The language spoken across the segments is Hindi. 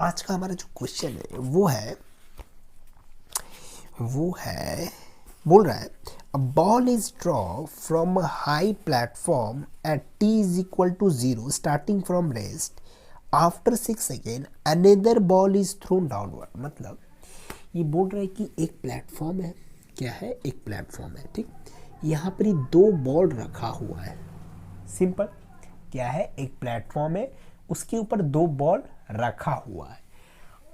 आज का हमारा जो क्वेश्चन है वो है बोल रहा है a ball is draw from a high platform at t is equal to 0 starting from rest after 6 second another ball is thrown downward. मतलब ये बोल रहा है कि एक प्लेटफॉर्म है, क्या है, एक प्लेटफॉर्म है, ठीक। यहाँ पर ही दो बॉल रखा हुआ है, सिंपल। क्या है, एक प्लेटफॉर्म है, उसके ऊपर दो बॉल रखा हुआ है।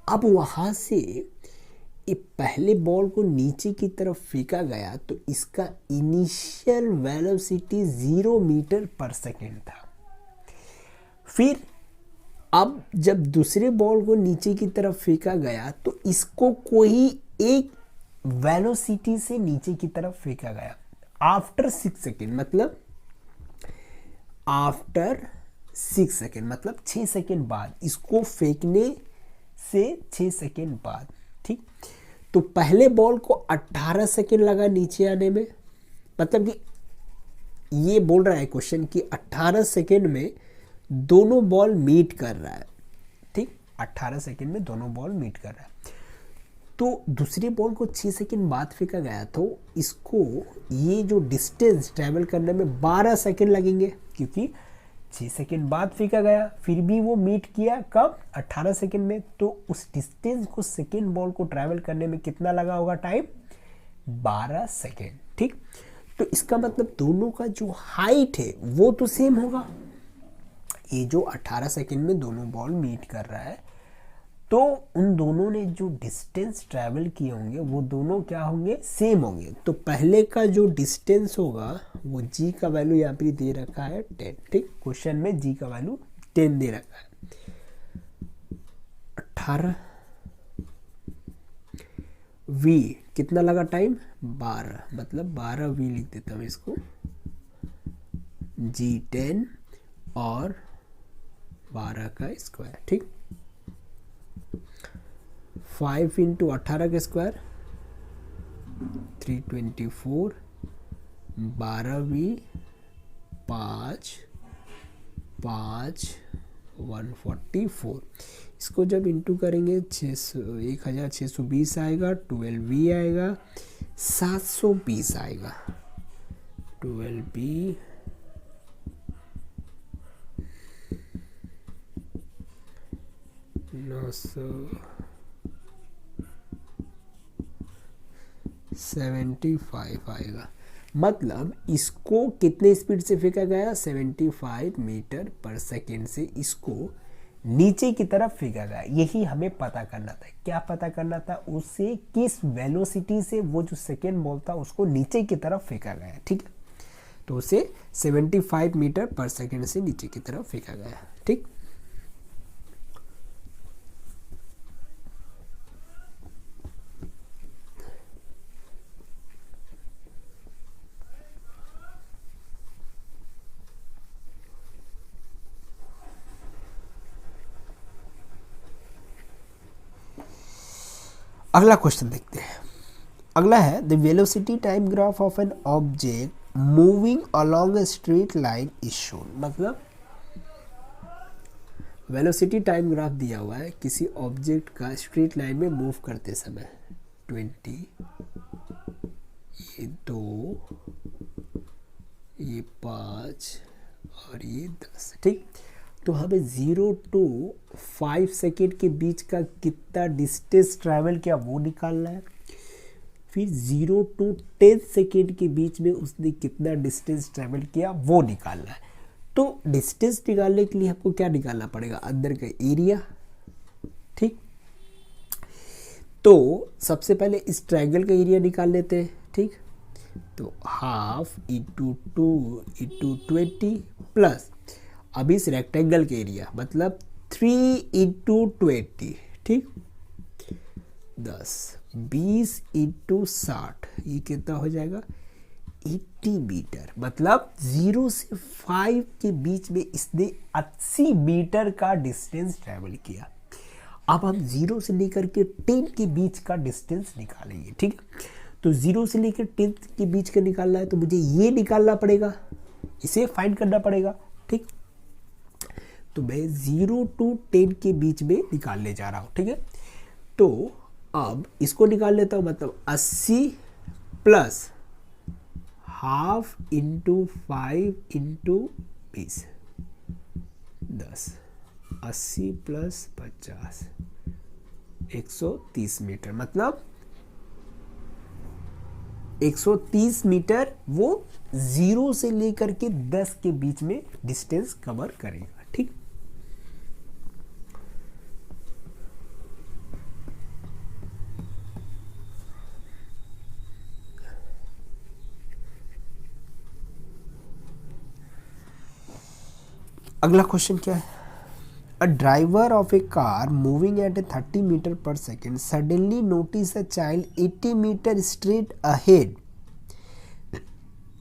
अब वहाँ से ये पहले बॉल को नीचे की तरफ फेंका गया तो इसका initial velocity 0 metre per second था। फिर अब जब दूसरे बॉल को नीचे की तरफ फेंका गया तो इसको कोई एक वेलोसिटी से नीचे की तरफ फेंका गया आफ्टर 6 सेकेंड, मतलब आफ्टर 6 सेकेंड, मतलब 6 सेकेंड बाद, इसको फेंकने से 6 सेकेंड बाद, ठीक। तो पहले बॉल को 18 सेकेंड लगा नीचे आने में, मतलब कि ये बोल रहा है क्वेश्चन कि 18 सेकेंड में दोनों बॉल मीट कर रहा है, ठीक। 18 सेकेंड में दोनों बॉल मीट कर रहा है। तो दूसरे बॉल को 6 सेकेंड बाद फेंका गया तो इसको ये जो डिस्टेंस ट्रैवल करने में 12 सेकेंड लगेंगे, क्योंकि 6 सेकेंड बाद फेंका गया, फिर भी वो मीट किया कब, 18 सेकेंड में। तो उस डिस्टेंस को सेकेंड बॉल को ट्रैवल करने में कितना लगा होगा टाइम, 12 सेकेंड, ठीक। तो इसका मतलब दोनों का जो हाइट है वो तो सेम होगा। ये जो 18 सेकेंड में दोनों बॉल मीट कर रहा है तो उन दोनों ने जो डिस्टेंस ट्रैवल किए होंगे वो दोनों क्या होंगे, सेम होंगे। तो पहले का जो डिस्टेंस होगा वो g का वैल्यू यहाँ पे दे रखा है 10, ठीक। क्वेश्चन में g का वैल्यू 10 दे रखा है। 18 v कितना लगा टाइम, 12, मतलब 12 v लिख देता हूँ इसको, g 10 और 12 का स्क्वायर, ठीक। 5 इंटू 18 का स्क्वायर 324, 12v 5 144। इसको जब इंटू करेंगे 1620 आएगा, 12v आएगा, 720 आएगा, 12v 975 आएगा। मतलब इसको कितने स्पीड से फेंका गया, 75 मीटर पर सेकेंड से इसको नीचे की तरफ फेंका गया। यही हमें पता करना था। क्या पता करना था, उसे किस वेलोसिटी से वो जो सेकेंड बॉल था उसको नीचे की तरफ फेंका गया, ठीक है। तो उसे 75 मीटर पर सेकेंड से नीचे की तरफ फेंका गया, ठीक। अगला क्वेश्चन देखते हैं। अगला है the velocity time graph of an object moving along a straight line is shown. मतलब वेलोसिटी टाइम ग्राफ दिया हुआ है किसी ऑब्जेक्ट का स्ट्रेट लाइन में मूव करते समय, 20, ये 2, ये 5 और ये 10, ठीक। तो हमें 0 to 5 सेकेंड के बीच का कितना डिस्टेंस ट्रैवल किया वो निकालना है। फिर 0 to 10 सेकेंड के बीच में उसने कितना डिस्टेंस ट्रैवल किया वो निकालना है। तो डिस्टेंस निकालने के लिए आपको क्या निकालना पड़ेगा, अंदर का एरिया, ठीक। तो सबसे पहले इस ट्रायंगल का एरिया निकाल लेते हैं, ठीक। तो हाफ इंटू 2 इंटू 20 प्लस अब इस रेक्टेंगल के एरिया मतलब 3 इंटू 20, ठीक। 10, 20 इंटू 60, ये कितना हो जाएगा, 80 मीटर। मतलब 0 से 5 के बीच में इसने 80 मीटर का डिस्टेंस ट्रैवल किया। अब हम 0 से लेकर के 10 के बीच का डिस्टेंस निकालेंगे, ठीक है। तो 0 से लेकर 10 के बीच का निकालना है तो मुझे ये निकालना पड़ेगा, इसे फाइंड करना पड़ेगा, ठीक। तो मैं 0 to 10 के बीच में निकालने जा रहा हूँ, ठीक है। तो अब इसको निकाल लेता हूँ, मतलब 80 plus half into 5 into 20, 10, 80 plus 50, 130 metre, मतलब 130 मीटर वो 0 से लेकर के 10 के बीच में डिस्टेंस कवर करेगा, ठीक। अगला क्वेश्चन क्या है? A driver of a car moving at a 30 meter per second suddenly notice a child 80 meter straight ahead.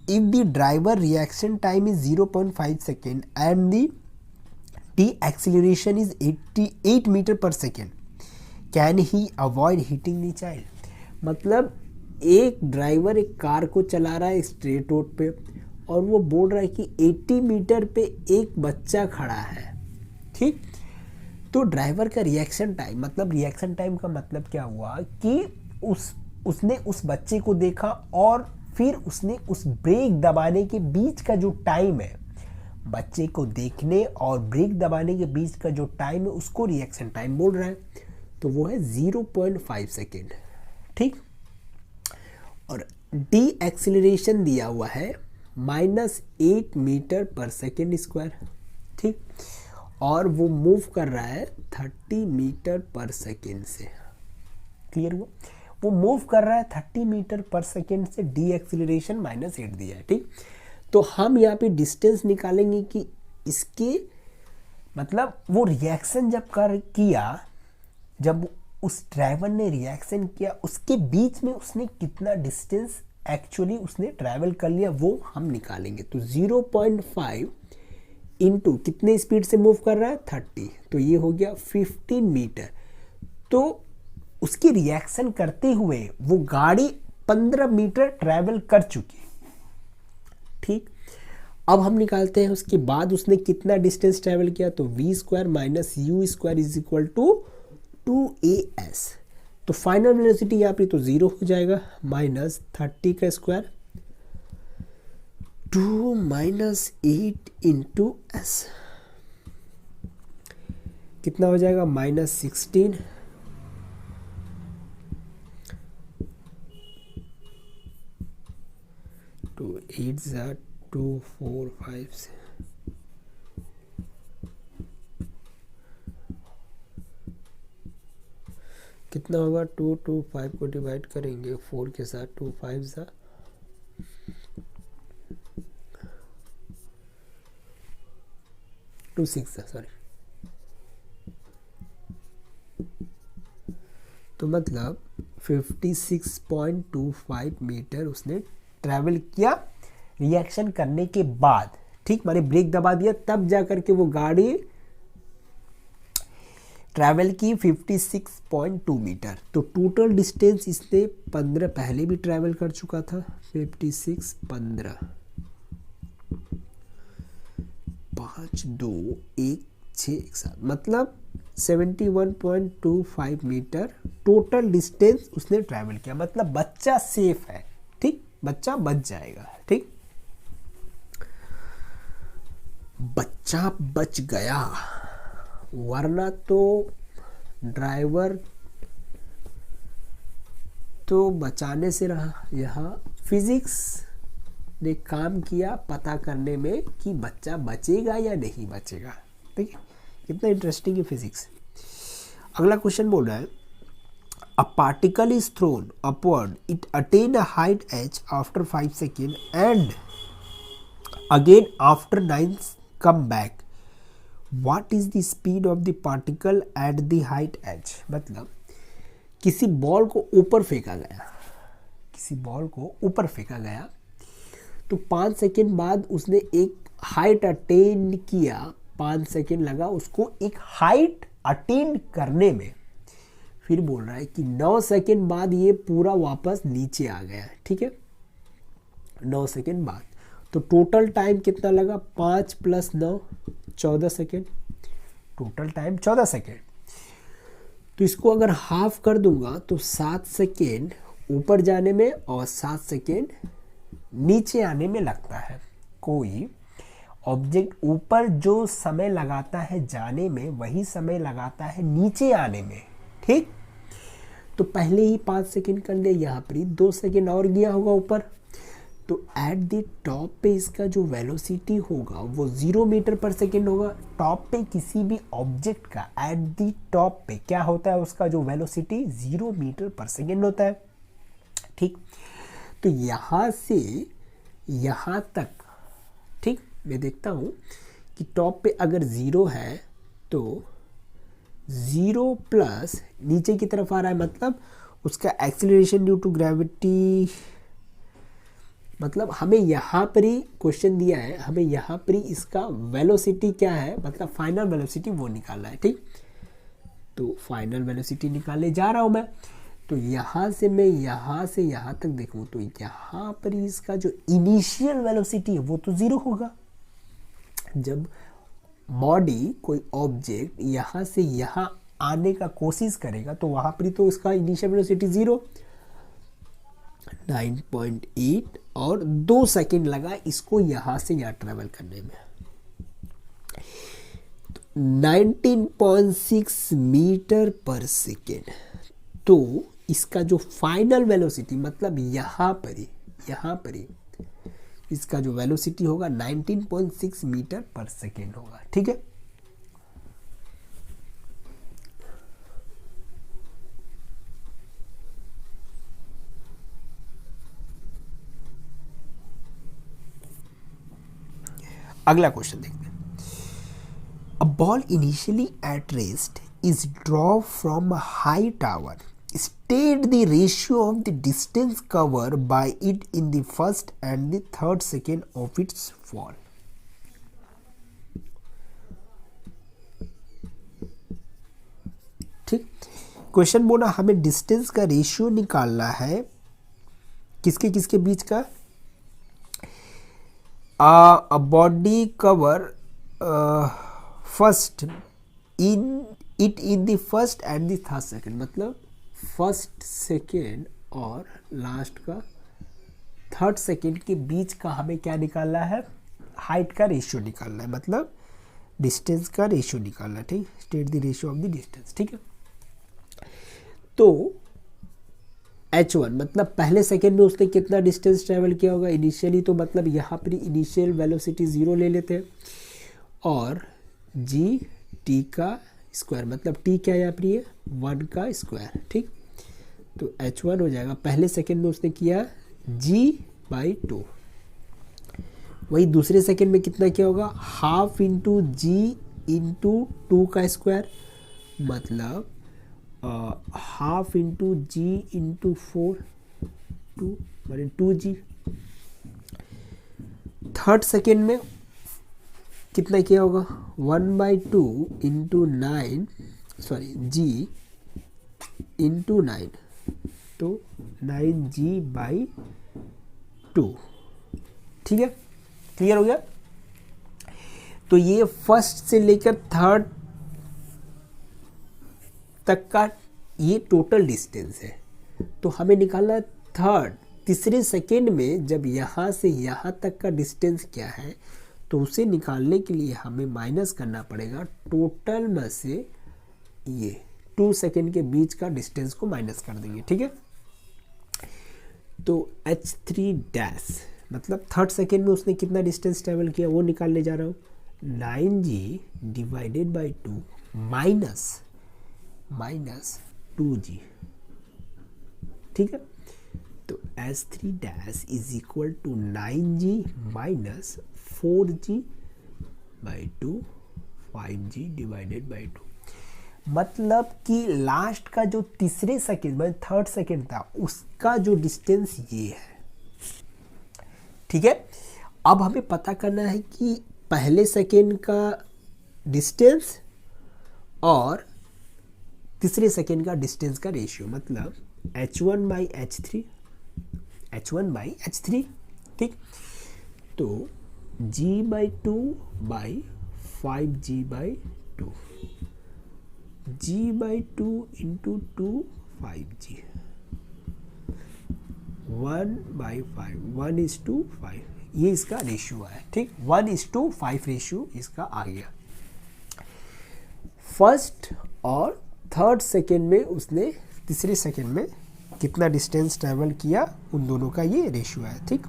If the driver reaction time is 0.5 second and the deceleration is 88 meter per second, can he avoid hitting the child? मतलब एक ड्राइवर एक कार को चला रहा है स्ट्रेट रोड पे और वो बोल रहा है कि 80 मीटर पे एक बच्चा खड़ा है, ठीक। तो ड्राइवर का रिएक्शन टाइम, मतलब रिएक्शन टाइम का मतलब क्या हुआ कि उसने उस बच्चे को देखा और फिर उसने उस ब्रेक दबाने के बीच का जो टाइम है, बच्चे को देखने और ब्रेक दबाने के बीच का जो टाइम है उसको रिएक्शन टाइम बोल रहा है, तो वो है 0.5 सेकेंड, ठीक। और डी एक्सीलरेशन दिया हुआ है -8 मीटर पर सेकेंड स्क्वायर, ठीक। और वो मूव कर रहा है 30 मीटर पर सेकेंड से, क्लियर हुआ? वो मूव कर रहा है 30 मीटर पर सेकेंड से, डी एक्सीलरेशन -8 दिया है, ठीक। तो हम यहाँ पे डिस्टेंस निकालेंगे कि इसके मतलब वो रिएक्शन जब किया, जब उस ड्राइवर ने रिएक्शन किया उसके बीच में उसने कितना डिस्टेंस एक्चुअली उसने ट्रैवल कर लिया वो हम निकालेंगे। तो 0.5 इंटू कितने स्पीड से मूव कर रहा है 30, तो ये हो गया 15 मीटर। तो उसकी रिएक्शन करते हुए वो गाड़ी 15 मीटर ट्रैवल कर चुकी, ठीक। अब हम निकालते हैं उसके बाद उसने कितना डिस्टेंस ट्रैवल किया, तो v square minus u square is equal to 2as। तो फाइनल वेलोसिटी यहाँ पे तो 0 हो जाएगा, -30 का स्क्वायर 2 - 8 इंटू एस, कितना हो जाएगा -16, तो 8 × 2 4 5 कितना होगा 2 2 5 को डिवाइड करेंगे 4 के साथ, 2 5 × 2 6 सॉरी। तो मतलब 56.25 मीटर उसने ट्रैवल किया रिएक्शन करने के बाद, ठीक। मैंने ब्रेक दबा दिया तब जा करके वो गाड़ी ट्रैवल की 56.2 मीटर। तो टोटल डिस्टेंस इसने 15 पहले भी ट्रैवल कर चुका था, 56 15 5 2 1 6 एक साथ, मतलब 71.25 मीटर टोटल डिस्टेंस उसने ट्रैवल किया। मतलब बच्चा सेफ है, ठीक, बच्चा बच जाएगा, ठीक, बच्चा बच गया, वरना तो ड्राइवर तो बचाने से रहा। यहाँ फिजिक्स ने काम किया पता करने में कि बच्चा बचेगा या नहीं बचेगा, ठीक है। कितना इंटरेस्टिंग है फिजिक्स। अगला क्वेश्चन बोल रहा है a particle is throne upward, it attain a height h after 5 second and again after 9 come back, what is the speed of the particle at the height h। मतलब किसी बॉल को ऊपर फेंका गया, किसी बॉल को ऊपर फेंका गया, तो 5 सेकेंड बाद उसने एक हाइट अटेन किया, 5 सेकेंड लगा उसको एक हाइट अटेन करने में। फिर बोल रहा है कि 9 सेकेंड बाद ये पूरा वापस नीचे आ गया, ठीक है, 9 सेकेंड बाद। तो टोटल टाइम कितना लगा, 5 + 9 14 सेकेंड, टोटल टाइम 14 सेकेंड। तो इसको अगर हाफ कर दूंगा तो 7 सेकेंड ऊपर जाने में और 7 सेकेंड नीचे आने में लगता है। कोई ऑब्जेक्ट ऊपर जो समय लगाता है जाने में वही समय लगाता है नीचे आने में, ठीक। तो पहले ही 5 सेकेंड कर लिया, यहाँ पर ही 2 सेकेंड और गया होगा ऊपर। तो एट द टॉप पे इसका जो वेलोसिटी होगा वो 0 मीटर पर सेकेंड होगा। टॉप पे किसी भी ऑब्जेक्ट का एट द टॉप पे क्या होता है, उसका जो वेलोसिटी 0 मीटर पर सेकेंड होता है, ठीक। तो यहाँ से यहाँ तक, ठीक, मैं देखता हूँ कि टॉप पे अगर 0 है तो 0 प्लस नीचे की तरफ आ रहा है, मतलब उसका एक्सीलरेशन ड्यू टू ग्रेविटी, मतलब हमें यहाँ पर ही क्वेश्चन दिया है, हमें यहाँ पर ही इसका वेलोसिटी क्या है, मतलब फाइनल वेलोसिटी वो निकालना है, ठीक। तो फाइनल वेलोसिटी निकालने जा रहा हूँ मैं। तो यहाँ से मैं यहाँ से यहाँ तक देखूँ तो यहाँ पर ही इसका जो इनिशियल वेलोसिटी है वो तो 0 होगा। जब बॉडी कोई ऑब्जेक्ट यहाँ से यहाँ आने का कोशिश करेगा तो वहाँ पर ही तो उसका इनिशियल वेलोसिटी 0, 9.8 और 2 सेकेंड लगा इसको यहाँ से यहाँ ट्रेवल करने में। 19.6 मीटर पर सेकेंड। तो इसका जो फाइनल वेलोसिटी, मतलब यहाँ पर ही इसका जो वेलोसिटी होगा 19.6 मीटर पर सेकेंड होगा, ठीक है। अगला क्वेश्चन देखते हैं। A ball initially at rest is drop from a high tower, state the ratio of the distance covered by it in the first and the third second of its fall. ठीक, क्वेश्चन बोला हमें डिस्टेंस का रेशियो निकालना है, किसके किसके बीच का। a body cover first in it in the first and the third second, मतलब फर्स्ट सेकेंड और लास्ट का थर्ड सेकेंड के बीच का हमें क्या निकालना है, हाइट का रेशियो निकालना है, मतलब डिस्टेंस का रेशियो निकालना है, ठीक। State the ratio of the distance, ठीक है। तो h1 मतलब पहले सेकेंड में उसने कितना डिस्टेंस ट्रेवल किया होगा इनिशियली, तो मतलब यहाँ पर इनिशियल वेलोसिटी 0 ले लेते हैं और जी टी का स्क्वायर, मतलब टी क्या है यहाँ पर, 1 का स्क्वायर, ठीक। तो h1 हो जाएगा, पहले सेकेंड में उसने किया g/2, वही दूसरे सेकेंड में कितना किया होगा, हाफ इंटू जी इंटू 2 का स्क्वायर, मतलब हाफ इंटू जी इंटू 4, 2 माने 2g। थर्ड सेकेंड में कितना किया होगा, 1/2 इंटू 9, सॉरी g इंटू 9, तो 9g/2, ठीक है। क्लियर हो गया। तो ये फर्स्ट से लेकर थर्ड तक का ये टोटल डिस्टेंस है। तो हमें निकालना है थर्ड, तीसरे सेकेंड में जब यहाँ से यहाँ तक का डिस्टेंस क्या है, तो उसे निकालने के लिए हमें माइनस करना पड़ेगा टोटल में से ये 2 सेकेंड के बीच का डिस्टेंस को माइनस कर देंगे, ठीक है। तो h3 मतलब थर्ड सेकेंड में उसने कितना डिस्टेंस ट्रेवल किया वो निकालने जा रहा हूँ, 9g/2 माइनस 2g, ठीक है। तो h3 is equal to 9g minus 4g/2 5g/2, मतलब कि लास्ट का जो तीसरे सेकेंड में थर्ड सेकेंड था उसका जो डिस्टेंस ये है, ठीक है। अब हमें पता करना है कि पहले सेकेंड का डिस्टेंस और तीसरे सेकेंड का डिस्टेंस का रेशियो, मतलब h1/h3, ठीक। तो g/2/5 5g/2, g/2 into 2 5g, 1/5, 1:5, ये इसका रेशियो है। ठीक, 1:5 रेशियो इसका आ गया। फर्स्ट और थर्ड सेकेंड में उसने तीसरे सेकेंड में कितना डिस्टेंस ट्रेवल किया, उन दोनों का ये रेशियो है। ठीक,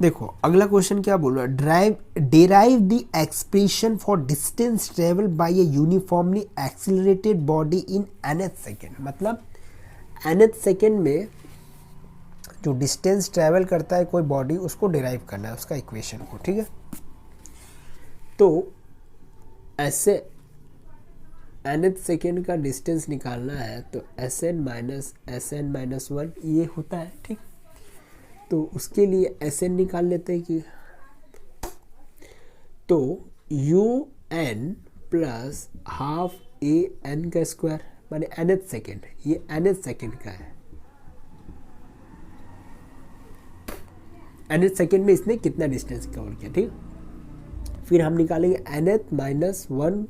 देखो अगला क्वेश्चन क्या बोल रहा है, derive the expression for distance travel by A uniformly accelerated body in nth second. मतलब nth सेकेंड में जो डिस्टेंस ट्रेवल करता है कोई बॉडी, उसको डिराइव करना है उसका इक्वेशन को। ठीक है, तो ऐसे nth सेकेंड का डिस्टेंस निकालना है तो Sn-1 ये होता है। ठीक, तो उसके लिए Sn निकाल लेते हैं कि, तो UN प्लस हाफ AN का स्क्वायर माने nth सेकेंड, ये nth सेकेंड का है। nth सेकेंड में इसने कितना डिस्टेंस कवर किया। ठीक, फिर हम निकालेंगे nth माइनस 1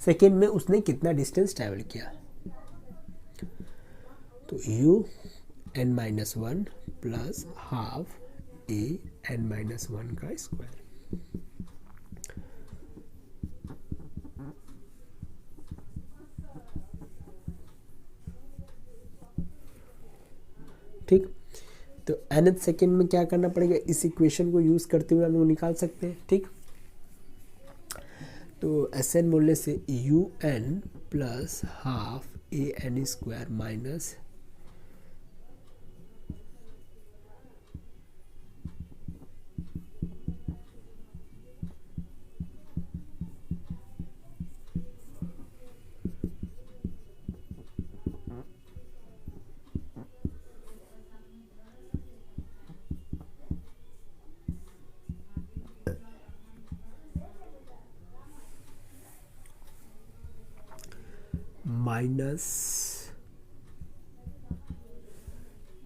सेकेंड में उसने कितना डिस्टेंस ट्रैवल किया, तो UN-1 प्लस हाफ AN-1 का स्क्वायर। ठीक, तो nth सेकेंड में क्या करना पड़ेगा, इस इक्वेशन को यूज करते हुए हम वो निकाल सकते हैं। ठीक, तो Sn बोलने से UN plus half AN square minus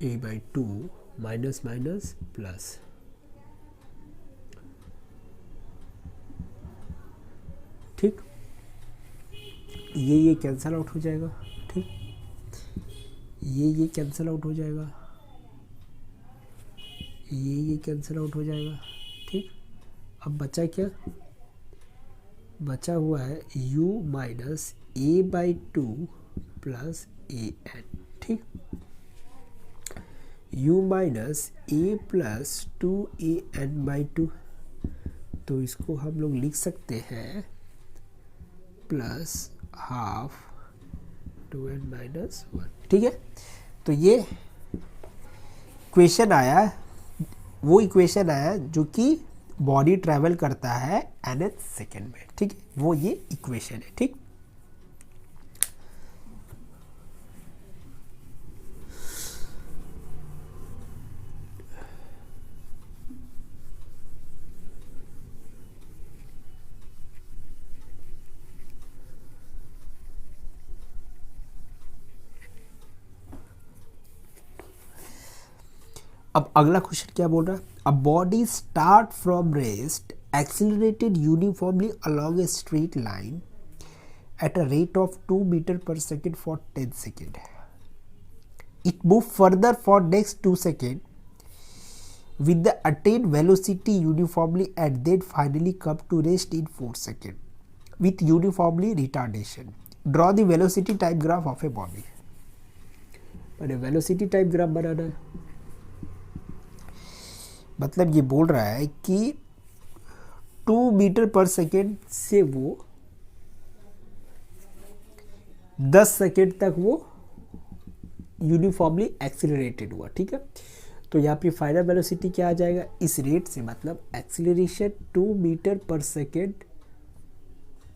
A/2 minus minus plus. ठीक, ये कैंसल आउट हो जाएगा। ठीक, ये कैंसल आउट हो जाएगा, ये कैंसल आउट हो जाएगा। ठीक, अब बचा क्या, बचा हुआ है u minus A/2 plus AN। ठीक, u minus A plus 2AN/2, तो इसको हम लोग लिख सकते हैं प्लस हाफ 2n-1। ठीक है, तो ये इक्वेशन आया, वो इक्वेशन आया जो कि बॉडी ट्रैवल करता है nth सेकेंड में। ठीक है, वो ये इक्वेशन है। ठीक, अब अगला क्वेश्चन क्या बोल रहा है, a body start from rest accelerated uniformly along a straight line at a rate of 2 metre per second for 10 second. It move further for next 2 second with the attained velocity uniformly and then finally come to rest in 4 seconds with uniformly retardation. Draw the velocity time graph of a body. मैंने वेलोसिटी टाइप ग्राफ बनाना है, मतलब ये बोल रहा है कि 2 मीटर पर सेकेंड से वो 10 सेकेंड तक वो यूनिफॉर्मली एक्सिलरेटेड हुआ। ठीक है, तो यहाँ पे फाइनल वेलोसिटी क्या आ जाएगा, इस रेट से, मतलब एक्सिलरेशन 2 मीटर पर सेकेंड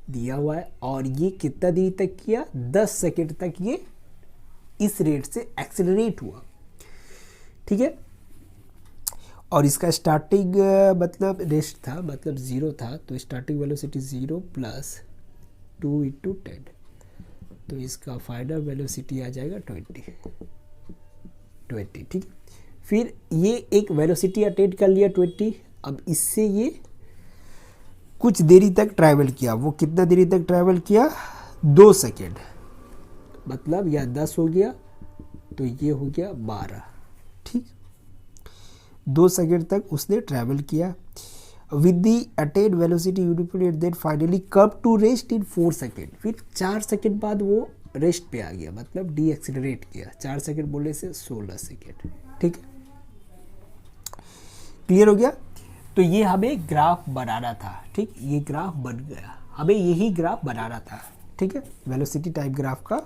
दिया हुआ है और ये कितना देर तक किया, 10 सेकेंड तक ये इस रेट से एक्सिलरेट हुआ। ठीक है। और इसका स्टार्टिंग मतलब रेस्ट था, मतलब 0 था, तो स्टार्टिंग वेलोसिटी 0 प्लस 2 इंटू 10, तो इसका फाइनल वेलोसिटी आ जाएगा 20, ठीक है। फिर ये एक वेलोसिटी अटेन कर लिया 20, अब इससे ये कुछ देरी तक ट्रैवल किया। वो कितना देरी तक ट्रैवल किया? 2 सेकेंड, मतलब यह 10 हो गया तो ये हो गया 12, ठीक। 2 सेकेंड तक उसने ट्रैवल किया with the attained velocity uniform, then finally come to rest in 4 second. फिर 4 सेकेंड बाद वो रेस्ट पे आ गया, मतलब डी एक्सीलरेट किया। 4 सेकेंड बोलने से 16 सेकेंड, ठीक है। क्लियर हो गया? तो ये हमें ग्राफ बनाना था, ठीक। ये ग्राफ बन गया, हमें यही ग्राफ बनाना था, ठीक है। वेलोसिटी टाइप ग्राफ का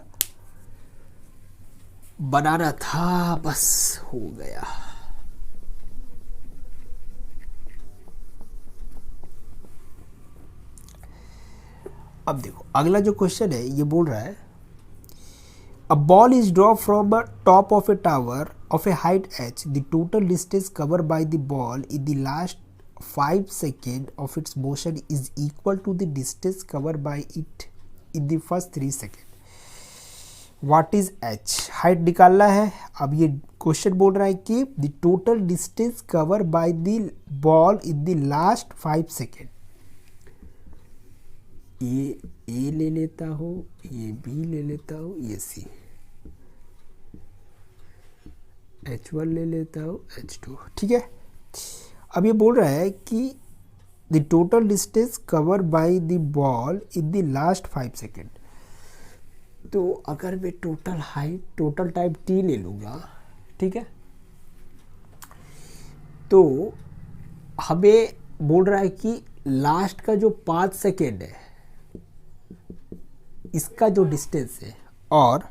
बनाना था, बस हो गया। अब देखो अगला जो क्वेश्चन है, ये बोल रहा है a ball is drop from a top of A tower of a height h, the total distance covered by the ball in the last 5 seconds of its motion is equal to the distance covered by it in the first 3 seconds. What is h? Height निकालना है। अब ये क्वेश्चन बोल रहा है कि the total distance covered by the ball in the last 5 seconds. ये a ले लेता हूँ, ये b ले लेता हूँ, ये c, H1 ले लेता हूँ, H2, ठीक है। अब ये बोल रहा है कि the total distance cover by the ball in the last 5 second. तो अगर मैं total height, total time t ले लूँगा, ठीक है, तो हमें बोल रहा है कि लास्ट का जो 5 सेकेंड है इसका जो डिस्टेंस है और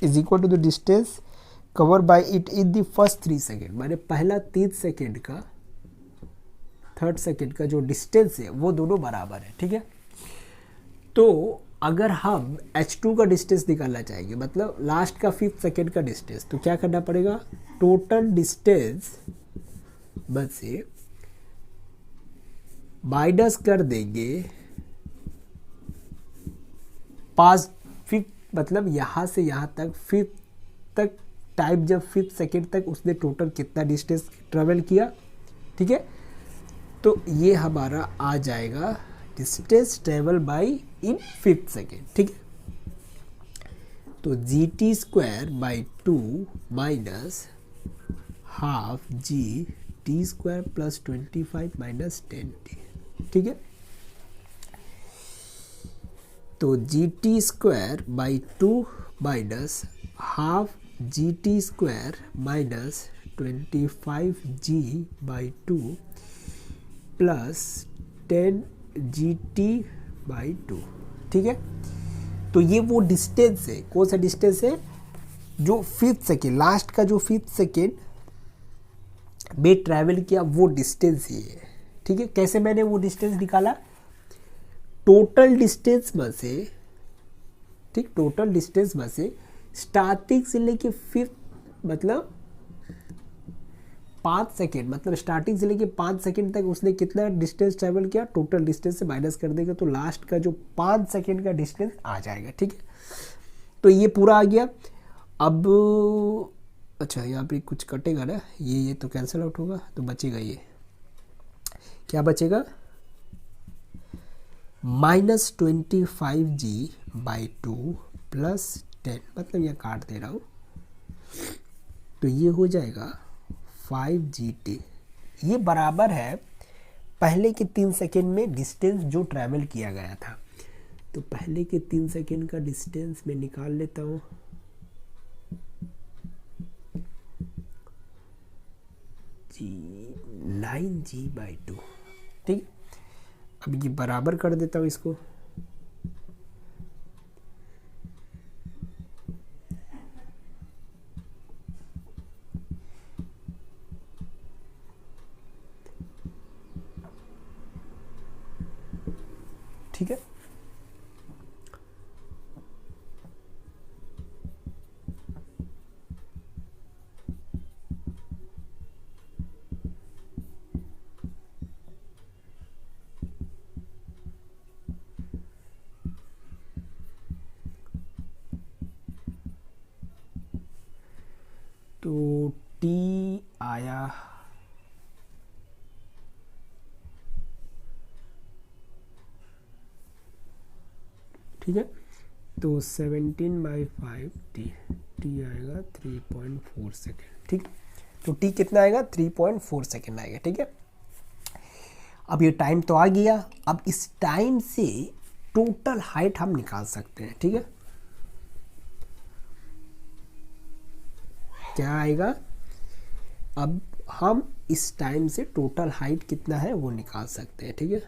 is equal to the distance cover by it in the first 3 second, माने पहला 3 सेकेंड का, 3rd सेकेंड का जो डिस्टेंस है वो दोनों बराबर है, ठीक है। तो अगर हम h2 का डिस्टेंस निकालना चाहेंगे, मतलब लास्ट का 5th सेकेंड का डिस्टेंस, तो क्या करना पड़ेगा? टोटल डिस्टेंस बस से माइनस कर देंगे 5, मतलब यहाँ से यहाँ तक 5th तक टाइम, जब 5th सेकेंड तक उसने टोटल कितना डिस्टेंस ट्रेवल किया, ठीक है। तो ये हमारा आ जाएगा distance travel by in 5th second, ठीक है। तो GT square by 2 minus half GT square plus 25 minus 10T, ठीक है। तो GT square by 2 minus half GT square minus 25G by 2 plus 10GT by 2, ठीक है। तो ये वो डिस्टेंस है, कौन सा डिस्टेंस है? जो 5th सेकेंड, लास्ट का जो 5th सेकेंड में ट्रैवल किया वो डिस्टेंस ही है, ठीक है। कैसे मैंने वो डिस्टेंस निकाला? टोटल डिस्टेंस में से, ठीक, टोटल डिस्टेंस में से स्टार्टिंग से लेके 5th, मतलब 5 सेकेंड, मतलब स्टार्टिंग से लेके 5 सेकेंड तक उसने कितना डिस्टेंस ट्रैवल किया, टोटल डिस्टेंस से माइनस कर देगा तो लास्ट का जो 5 सेकेंड का डिस्टेंस आ जाएगा, ठीक है। तो ये पूरा आ गया। अब अच्छा, यहाँ पे कुछ कटेगा ना, ये तो कैंसिल आउट होगा, तो बचेगा ये, क्या बचेगा? -25G बाई 2 प्लस 10, मतलब यह काट दे रहा हूँ, तो ये हो जाएगा 5GT। ये बराबर है पहले के 3 सेकेंड में डिस्टेंस जो ट्रैवल किया गया था। तो पहले के 3 सेकेंड का डिस्टेंस मैं निकाल लेता हूँ, जी 9G बाई 2, ठीक। अब ये बराबर कर देता हूँ इसको, ठीक है। टी आया ठीक है, तो 17/5 टी आएगा 3.4 सेकेंड। ठीक, तो टी कितना आएगा 3.4 सेकेंड आएगा। ठीक है, अब ये टाइम तो आ गया। अब इस टाइम से टोटल हाइट हम निकाल सकते हैं। ठीक है, क्या आएगा, अब हम इस टाइम से टोटल हाइट कितना है वो निकाल सकते हैं। ठीक है,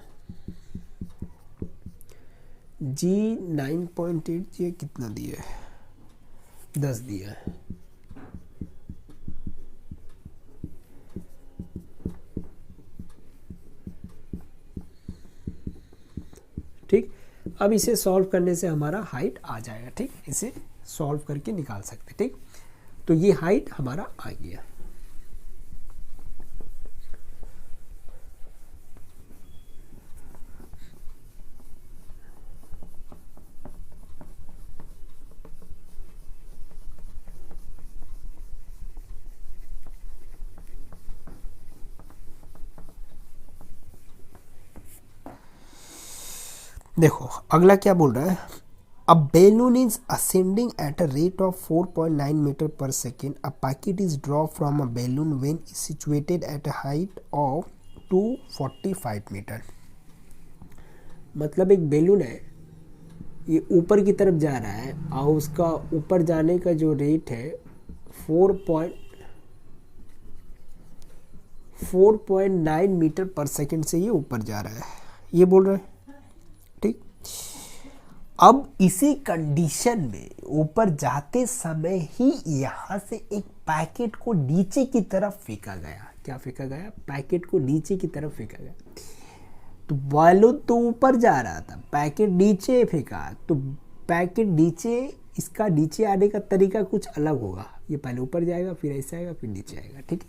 जी 9.8 जी कितना दिया है, 10 दिया है। ठीक, अब इसे सॉल्व करने से हमारा हाइट आ जाएगा। ठीक, इसे सॉल्व करके निकाल सकते। ठीक, तो ये हाइट हमारा आ गया। देखो अगला क्या बोल रहा है, अ balloon is ascending at a rate of 4.9 meter per second. A packet is dropped from a balloon when situated at a height of 245 meter. मतलब एक बैलून है, ये ऊपर की तरफ जा रहा है और उसका ऊपर जाने का जो रेट है 4.9 मीटर पर सेकंड से ये ऊपर जा रहा है, ये बोल रहा है। ठीक, अब इसी कंडीशन में ऊपर जाते समय ही यहाँ से एक पैकेट को नीचे की तरफ फेंका गया। क्या फेंका गया, पैकेट को नीचे की तरफ फेंका गया। तो बैलून तो ऊपर जा रहा था, पैकेट नीचे फेंका, तो पैकेट नीचे, इसका नीचे आने का तरीका कुछ अलग होगा। ये पहले ऊपर जाएगा, फिर ऐसे आएगा, फिर नीचे आएगा। ठीक है,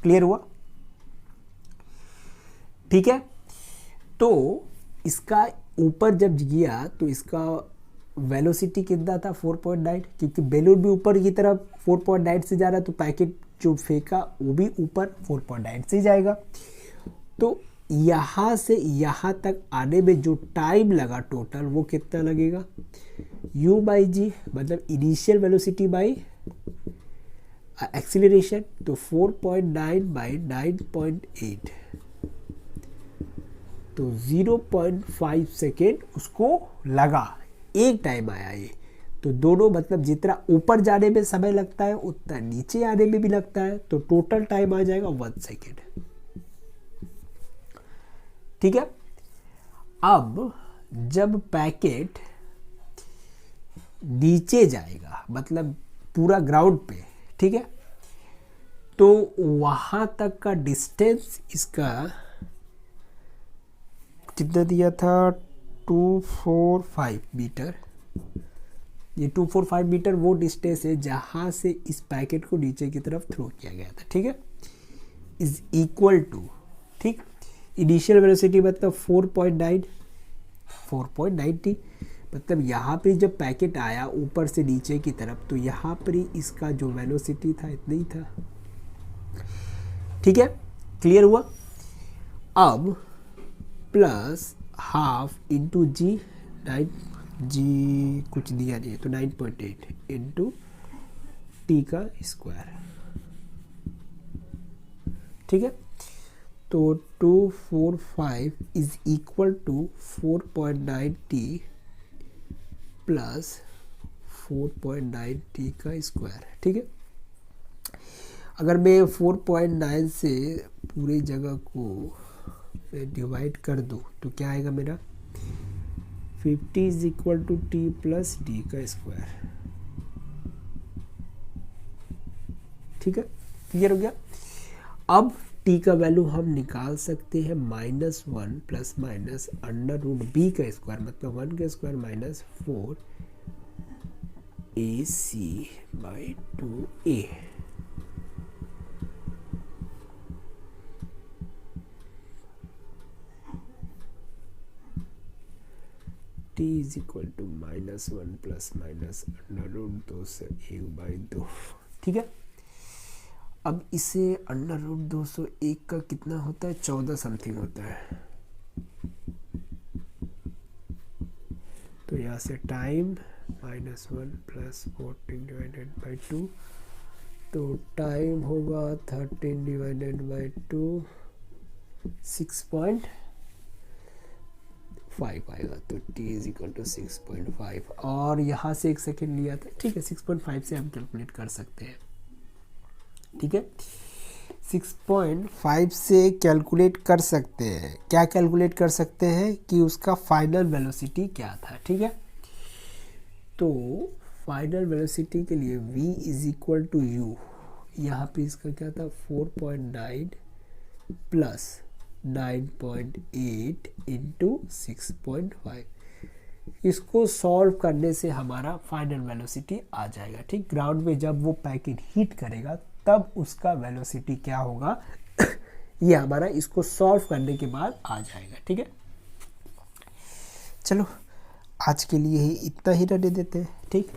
क्लियर हुआ। ठीक है, तो इसका ऊपर जब गया तो इसका वेलोसिटी कितना था 4.9, क्योंकि बैलून भी ऊपर की तरफ 4.9 से जा रहा है, तो पैकेट जो फेंका वो भी ऊपर 4.9 से जाएगा। तो यहाँ से यहाँ तक आने में जो टाइम लगा टोटल वो कितना लगेगा, u बाई जी, मतलब इनिशियल वेलोसिटी बाई एक्सीलरेशन, तो 4.9 बाई 9.8, तो 0.5 सेकेंड उसको लगा, एक टाइम आया ये। तो दोनों मतलब जितना ऊपर जाने में समय लगता है उतना नीचे आने में भी लगता है, तो टोटल टाइम आ जाएगा 1 सेकेंड। ठीक है, अब जब पैकेट नीचे जाएगा मतलब पूरा ग्राउंड पे, ठीक है, तो वहां तक का डिस्टेंस इसका कितना दिया था 245 मीटर। ये 245 मीटर वो डिस्टेंस है जहां से इस पैकेट को नीचे की तरफ थ्रो किया गया था। ठीक है, इज इक्वल टू, ठीक, इनिशियल वेलोसिटी मतलब 4.90, मतलब यहाँ पे जब पैकेट आया ऊपर से नीचे की तरफ, तो यहाँ पर ही इसका जो वेलोसिटी था इतना ही था। ठीक है, क्लियर हुआ। अब प्लस हाफ इंटू जी, 9 जी कुछ दिया नहीं तो 9.8 इंटू टी का स्क्वायर। ठीक है, तो 245 is equal to 4.9 T plus 4.9 T का स्क्वायर। ठीक है, अगर मैं 4.9 से पूरी जगह को डिवाइड कर दूँ तो क्या आएगा मेरा 50 is equal to T plus D का स्क्वायर। ठीक है, क्लियर हो गया। अब टी का वैल्यू हम निकाल सकते हैं -1 plus minus under root B का स्क्वायर, मतलब 1 का square minus 4 AC by 2A। T is equal to -1 plus minus under root 2 से 1/2। ठीक है, अब इसे √201 का कितना होता है, 14 समथिंग होता है। तो यहाँ से टाइम -1 + 14/2, तो टाइम होगा 13/2, 6.5 आएगा। तो t = 6.5, और यहाँ से 1 सेकेंड लिया था, ठीक है, 6.5 से हम कैलकुलेट कर सकते हैं, ठीक है, 6.5 से कैलकुलेट कर सकते हैं। क्या कैलकुलेट कर सकते हैं कि उसका फाइनल वेलोसिटी क्या था, ठीक है। तो फाइनल वेलोसिटी के लिए v = u, यहाँ पे इसका क्या था, 4.9 + 9.8 × 6.5। इसको सॉल्व करने से हमारा फाइनल वेलोसिटी आ जाएगा, ठीक। ग्राउंड में जब वो पैकेट हिट करेगा तब उसका वेलोसिटी क्या होगा ये हमारा इसको सॉल्व करने के बाद आ जाएगा, ठीक है। चलो आज के लिए ही इतना ही रहने देते हैं, ठीक।